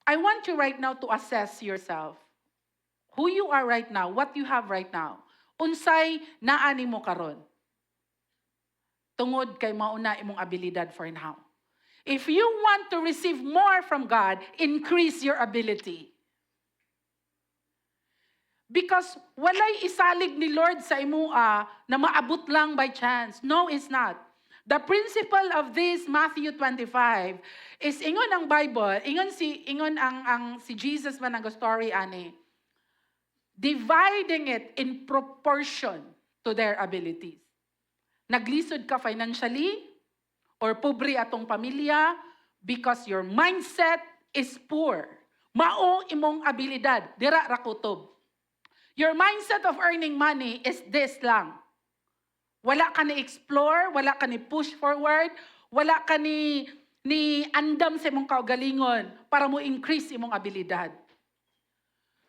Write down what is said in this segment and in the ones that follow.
I want you right now to assess yourself. Who you are right now, what you have right now. Unsay naani mo karon. Tungod kay mauna imong abilidad for now. If you want to receive more from God, increase your ability. Because walay isalig ni Lord sa imua na maabot lang by chance. No, it's not. The principle of this Matthew 25 is ingon ang Bible, ingon si Jesus man ang story ani. Dividing it in proportion to their abilities. Naglisod ka financially or pobre atong pamilya because your mindset is poor. Mao imong abilidad, dira ra kutob. Your mindset of earning money is this lang. Wala ka ni-explore, wala ka ni-push forward, wala ka ni andam sa imong kaugalingon para mo increase imong abilidad.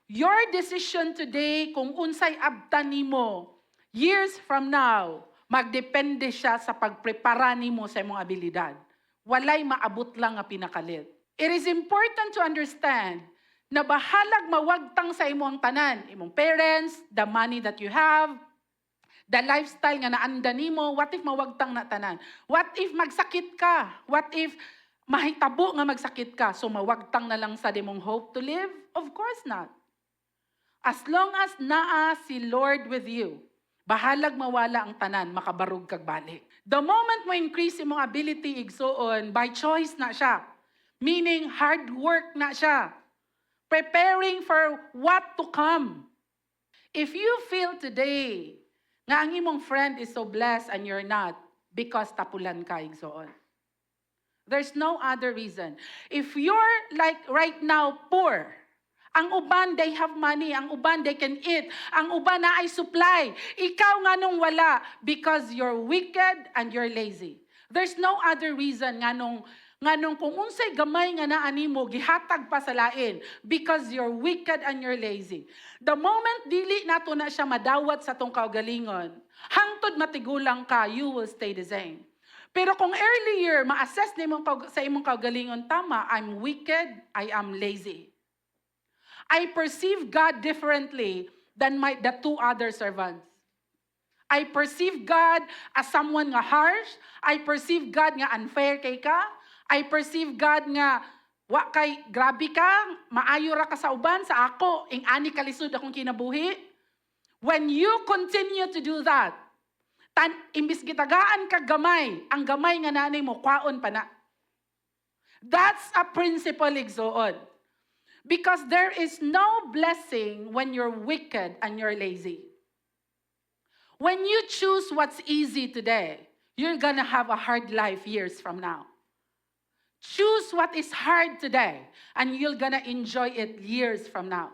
Your decision today kung unsay abtan nimo years from now, magdepende siya sa pagprepara nimo sa imong abilidad. Walay maabot lang nga pinakalit. It is important to understand na bahalag mawagtang sa imong tanan, imong parents, the money that you have, the lifestyle nga naanda nimo, what if mawagtang na tanan? What if magsakit ka? What if mahitabo nga magsakit ka? So mawagtang na lang sa dimong hope to live? Of course not. As long as naa si Lord with you, bahalag mawala ang tanan, makabarog kag balik. The moment mo increase imong ability igsoon, by choice na siya. Meaning hard work na siya. Preparing for what to come. If you feel today nga ang imong friend is so blessed and you're not, because tapulan ka igsoon. There's no other reason. If you're like right now poor, ang uban, they have money. Ang uban, they can eat. Ang uban na ay supply. Ikaw nga nung wala because you're wicked and you're lazy. There's no other reason nga nung kung unsay gamay nga naani mo, gihatag pa sa lain because you're wicked and you're lazy. The moment dili nato na siya madawat sa tong kaugalingon, hangtod matigulang ka, you will stay the same. Pero kung earlier, ma-assess nimo sa imong kaugalingon, tama, I'm wicked, I am lazy. I perceive God differently than the two other servants. I perceive God as someone nga harsh. I perceive God nga unfair kay ka. I perceive God nga wa kay grabe ka, maayo ra ka sa uban, sa ako, ing ani kalisod akong kinabuhi. When you continue to do that, imbis gitagaan ka gamay, ang gamay nga nanay mo, kwaon pa na. That's a principle igsoon. Because there is no blessing when you're wicked and you're lazy. When you choose what's easy today, you're gonna have a hard life years from now. Choose what is hard today, and you're gonna enjoy it years from now.